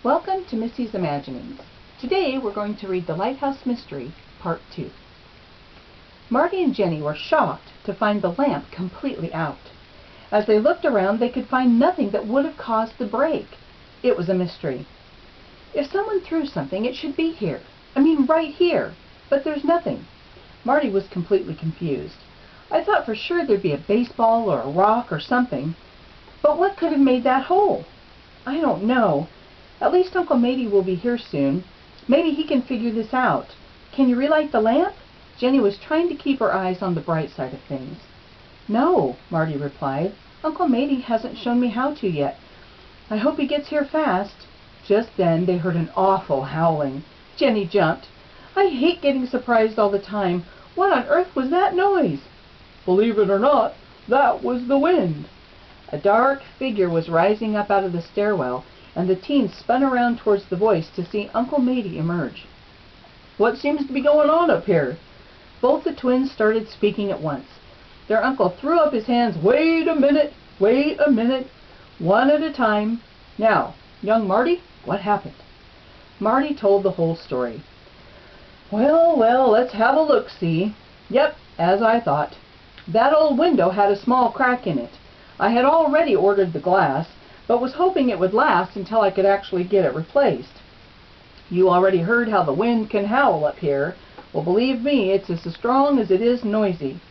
Welcome to Missy's Imaginings. Today we're going to read The Lighthouse Mystery, Part 2. Marty and Jenny were shocked to find the lamp completely out. As they looked around, they could find nothing that would have caused the break. It was a mystery. If someone threw something, it should be here. I mean, right here. But there's nothing. Marty was completely confused. I thought for sure there'd be a baseball or a rock or something. But what could have made that hole? I don't know. At least Uncle Matey will be here soon. Maybe he can figure this out. Can you relight the lamp? Jenny was trying to keep her eyes on the bright side of things. No, Marty replied. Uncle Matey hasn't shown me how to yet. I hope he gets here fast. Just then they heard an awful howling. Jenny jumped. I hate getting surprised all the time. What on earth was that noise? Believe it or not, that was the wind. A dark figure was rising up out of the stairwell, and the teens spun around towards the voice to see Uncle Matey emerge. What seems to be going on up here? Both the twins started speaking at once. Their uncle threw up his hands. Wait a minute, one at a time. Now, young Marty, what happened? Marty told the whole story. Well, let's have a look-see. Yep, as I thought. That old window had a small crack in it. I had already ordered the glass, but was hoping it would last until I could actually get it replaced. You already heard how the wind can howl up here. Well, believe me, it's as strong as it is noisy.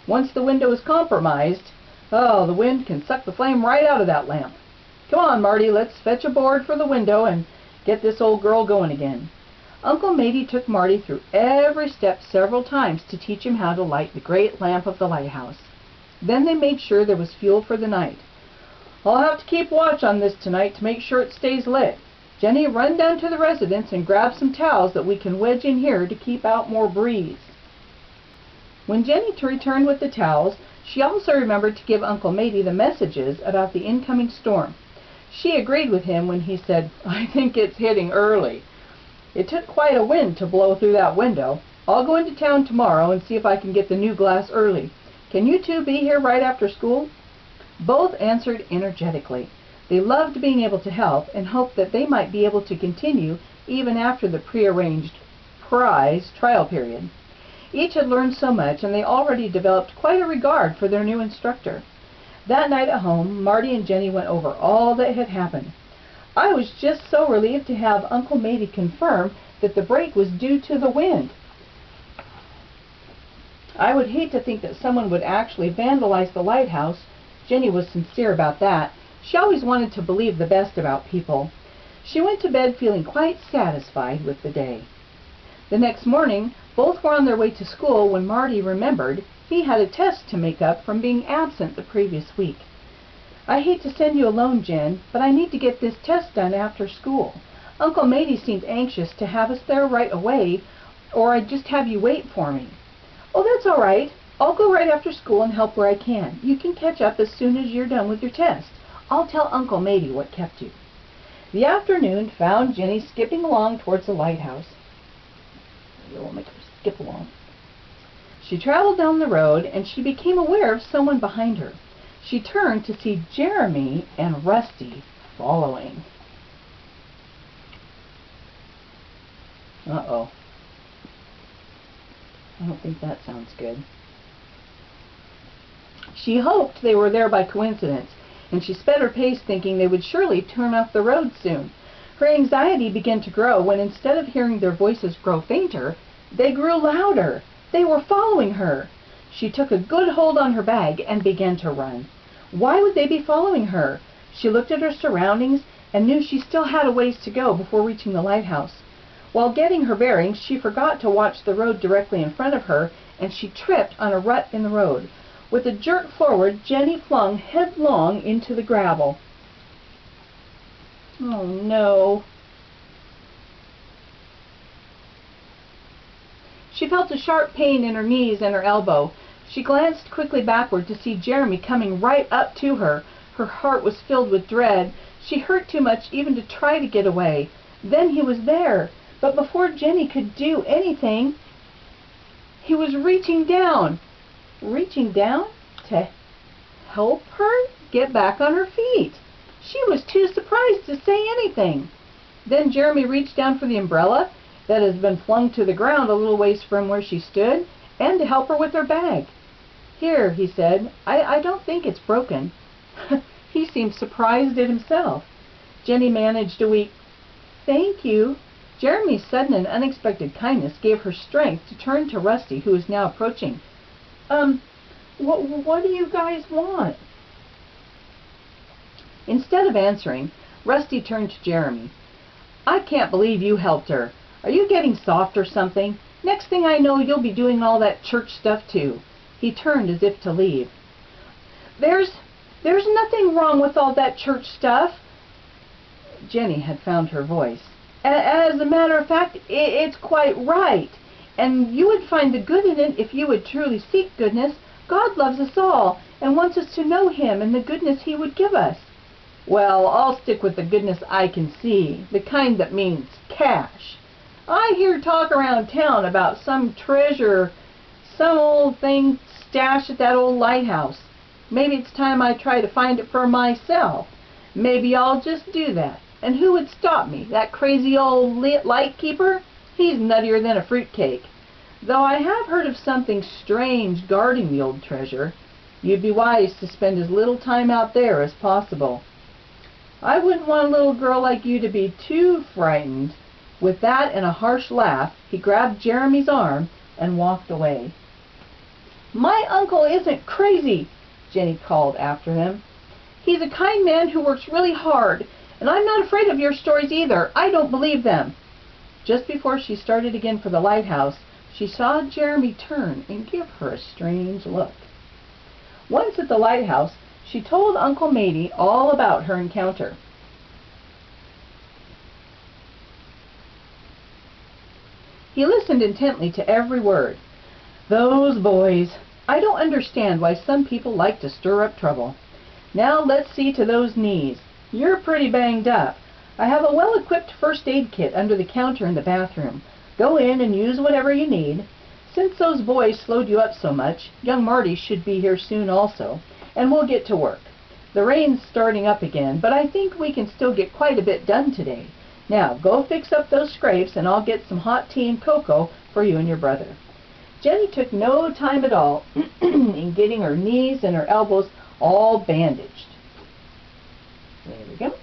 Once the window is compromised, the wind can suck the flame right out of that lamp. Come on, Marty, let's fetch a board for the window and get this old girl going again. Uncle Matey took Marty through every step several times to teach him how to light the great lamp of the lighthouse. Then they made sure there was fuel for the night. I'll have to keep watch on this tonight to make sure it stays lit. Jenny, run down to the residence and grab some towels that we can wedge in here to keep out more breeze. When Jenny returned with the towels, she also remembered to give Uncle Matey the messages about the incoming storm. She agreed with him when he said, I think it's hitting early. It took quite a wind to blow through that window. I'll go into town tomorrow and see if I can get the new glass early. Can you two be here right after school? Both answered energetically. They loved being able to help and hoped that they might be able to continue even after the prearranged prize trial period. Each had learned so much, and they already developed quite a regard for their new instructor. That night at home, Marty and Jenny went over all that had happened. I was just so relieved to have Uncle Matey confirm that the break was due to the wind. I would hate to think that someone would actually vandalize the lighthouse. Jenny was sincere about that. She always wanted to believe the best about people. She went to bed feeling quite satisfied with the day. The next morning, both were on their way to school when Marty remembered he had a test to make up from being absent the previous week. I hate to send you alone, Jen, but I need to get this test done after school. Uncle Matey seemed anxious to have us there right away, or I'd just have you wait for me. Oh, that's all right. I'll go right after school and help where I can. You can catch up as soon as you're done with your test. I'll tell Uncle Matey what kept you. The afternoon found Jenny skipping along towards the lighthouse. We'll make her skip along. She traveled down the road, and she became aware of someone behind her. She turned to see Jeremy and Rusty following. Uh-oh. I don't think that sounds good. She hoped they were there by coincidence, and she sped her pace thinking they would surely turn off the road soon. Her anxiety began to grow when instead of hearing their voices grow fainter, they grew louder. They were following her. She took a good hold on her bag and began to run. Why would they be following her? She looked at her surroundings and knew she still had a ways to go before reaching the lighthouse. While getting her bearings, she forgot to watch the road directly in front of her, and she tripped on a rut in the road. With a jerk forward, Jenny flung headlong into the gravel. Oh, no. She felt a sharp pain in her knees and her elbow. She glanced quickly backward to see Jeremy coming right up to her. Her heart was filled with dread. She hurt too much even to try to get away. Then he was there. But before Jenny could do anything, he was reaching down. Reaching down to help her get back on her feet. She was too surprised to say anything. Then Jeremy reached down for the umbrella that has been flung to the ground a little ways from where she stood, and to help her with her bag. "Here," he said, I don't think it's broken." He seemed surprised at himself. Jenny managed a weak, "Thank you." Jeremy's sudden and unexpected kindness gave her strength to turn to Rusty, who was now approaching. What do you guys want?" Instead of answering, Rusty turned to Jeremy. "I can't believe you helped her. Are you getting soft or something? Next thing I know, you'll be doing all that church stuff too." He turned as if to leave. There's nothing wrong with all that church stuff." Jenny had found her voice. "As a matter of fact, it's quite right. And you would find the good in it if you would truly seek goodness. God loves us all and wants us to know Him and the goodness He would give us." "Well, I'll stick with the goodness I can see, the kind that means cash. I hear talk around town about some treasure, some old thing stashed at that old lighthouse. Maybe it's time I try to find it for myself. Maybe I'll just do that. And who would stop me? That crazy old light keeper? He's nuttier than a fruitcake. Though I have heard of something strange guarding the old treasure. You'd be wise to spend as little time out there as possible." "I wouldn't want a little girl like you to be too frightened." With that and a harsh laugh, he grabbed Jeremy's arm and walked away. "My uncle isn't crazy," Jenny called after him. "He's a kind man who works really hard, and I'm not afraid of your stories either. I don't believe them." Just before she started again for the lighthouse, she saw Jeremy turn and give her a strange look. Once at the lighthouse, she told Uncle Matey all about her encounter. He listened intently to every word. "Those boys. I don't understand why some people like to stir up trouble. Now let's see to those knees. You're pretty banged up. I have a well-equipped first aid kit under the counter in the bathroom. Go in and use whatever you need. Since those boys slowed you up so much, young Marty should be here soon also, and we'll get to work. The rain's starting up again, but I think we can still get quite a bit done today. Now, go fix up those scrapes, and I'll get some hot tea and cocoa for you and your brother." Jenny took no time at all in getting her knees and her elbows all bandaged. There we go.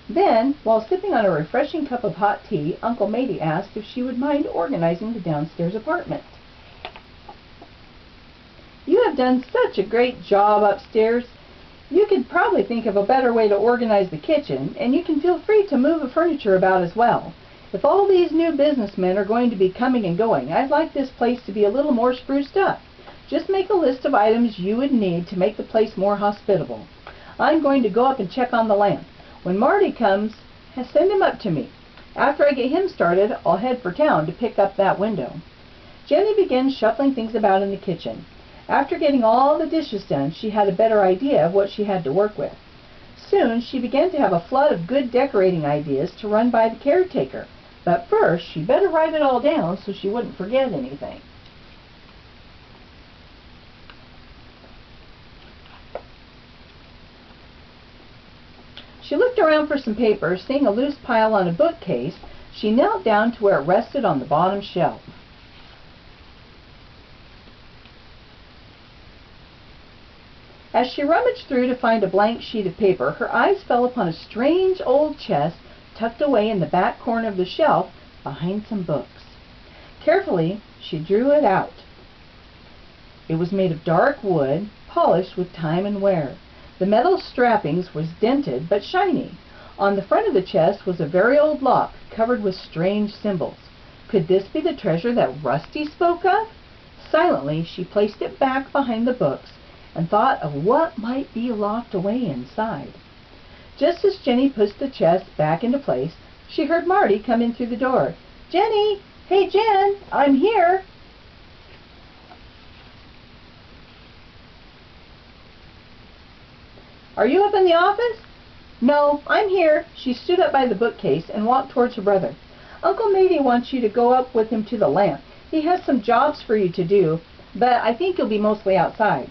Then, while sipping on a refreshing cup of hot tea, Uncle Matey asked if she would mind organizing the downstairs apartment. "You have done such a great job upstairs. You could probably think of a better way to organize the kitchen, and you can feel free to move the furniture about as well. If all these new businessmen are going to be coming and going, I'd like this place to be a little more spruced up. Just make a list of items you would need to make the place more hospitable. I'm going to go up and check on the lamp. When Marty comes, send him up to me. After I get him started, I'll head for town to pick up that window." Jenny began shuffling things about in the kitchen. After getting all the dishes done, she had a better idea of what she had to work with. Soon she began to have a flood of good decorating ideas to run by the caretaker. But first, she'd better write it all down so she wouldn't forget anything. She looked around for some paper. Seeing a loose pile on a bookcase, she knelt down to where it rested on the bottom shelf. As she rummaged through to find a blank sheet of paper, her eyes fell upon a strange old chest tucked away in the back corner of the shelf behind some books. Carefully, she drew it out. It was made of dark wood, polished with time and wear. The metal strappings was dented but shiny. On the front of the chest was a very old lock covered with strange symbols. Could this be the treasure that Rusty spoke of? Silently, she placed it back behind the books and thought of what might be locked away inside. Just as Jenny pushed the chest back into place, she heard Marty come in through the door. "Jenny! Hey, Jen! I'm here!" "Are you up in the office?" "No, I'm here." She stood up by the bookcase and walked towards her brother. "Uncle Matey wants you to go up with him to the lamp. He has some jobs for you to do, but I think you'll be mostly outside."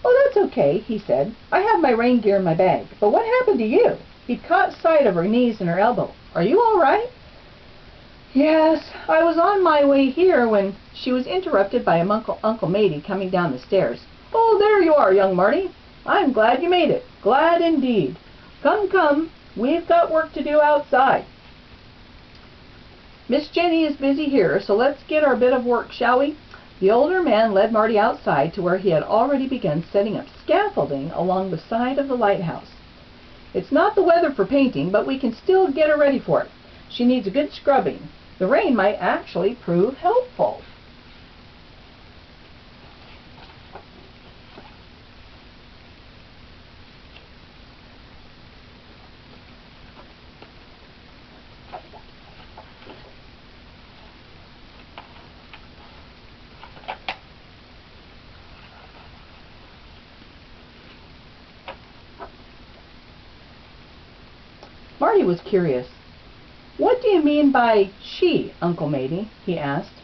"Oh, that's okay," he said. "I have my rain gear in my bag. But what happened to you?" He caught sight of her knees and her elbow. Are you all right?" "Yes, I was on my way here when she was interrupted by Uncle Matey coming down the stairs. "Oh, there you are, young Marty. I'm glad you made it. Glad indeed. Come, come, we've got work to do outside. Miss Jenny is busy here, so let's get our bit of work, shall we?" The older man led Marty outside to where he had already begun setting up scaffolding along the side of the lighthouse. "It's not the weather for painting, but we can still get her ready for it. She needs a good scrubbing. The rain might actually prove helpful." Marty was curious. "What do you mean by she, Uncle Matey?" he asked.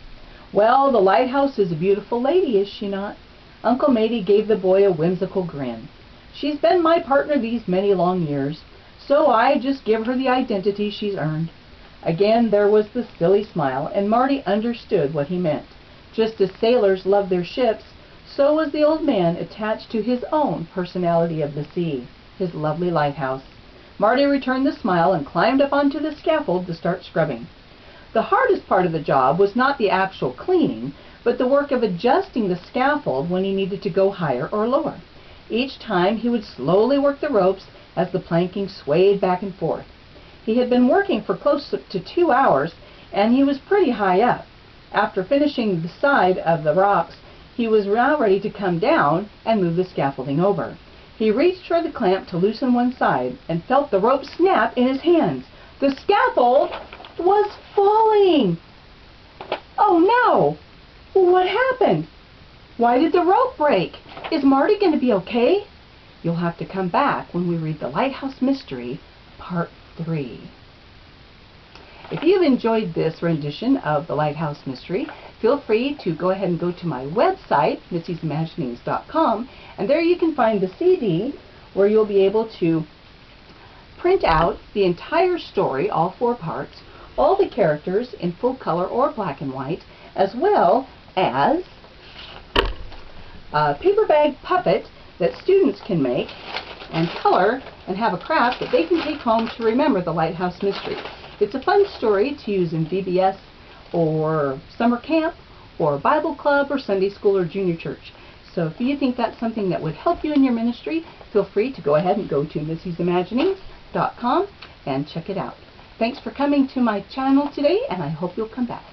"Well, the lighthouse is a beautiful lady, is she not?" Uncle Matey gave the boy a whimsical grin. "She's been my partner these many long years, so I just give her the identity she's earned." Again there was the silly smile, and Marty understood what he meant. Just as sailors love their ships, so was the old man attached to his own personality of the sea, his lovely lighthouse. Marty returned the smile and climbed up onto the scaffold to start scrubbing. The hardest part of the job was not the actual cleaning, but the work of adjusting the scaffold when he needed to go higher or lower. Each time he would slowly work the ropes as the planking swayed back and forth. He had been working for close to 2 hours, and he was pretty high up. After finishing the side of the rocks, he was now ready to come down and move the scaffolding over. He reached for the clamp to loosen one side and felt the rope snap in his hands. The scaffold was falling! "Oh no! What happened? Why did the rope break? Is Marty going to be okay?" You'll have to come back when we read The Lighthouse Mystery, Part 3. If you've enjoyed this rendition of The Lighthouse Mystery, feel free to go ahead and go to my website, missie'simaginings.com, and there you can find the CD where you'll be able to print out the entire story, all 4 parts, all the characters in full color or black and white, as well as a paper bag puppet that students can make and color and have a craft that they can take home to remember the Lighthouse Mystery. It's a fun story to use in VBS or summer camp or Bible club or Sunday school or junior church. So if you think that's something that would help you in your ministry, feel free to go ahead and go to missiesimaginings.com and check it out. Thanks for coming to my channel today, and I hope you'll come back.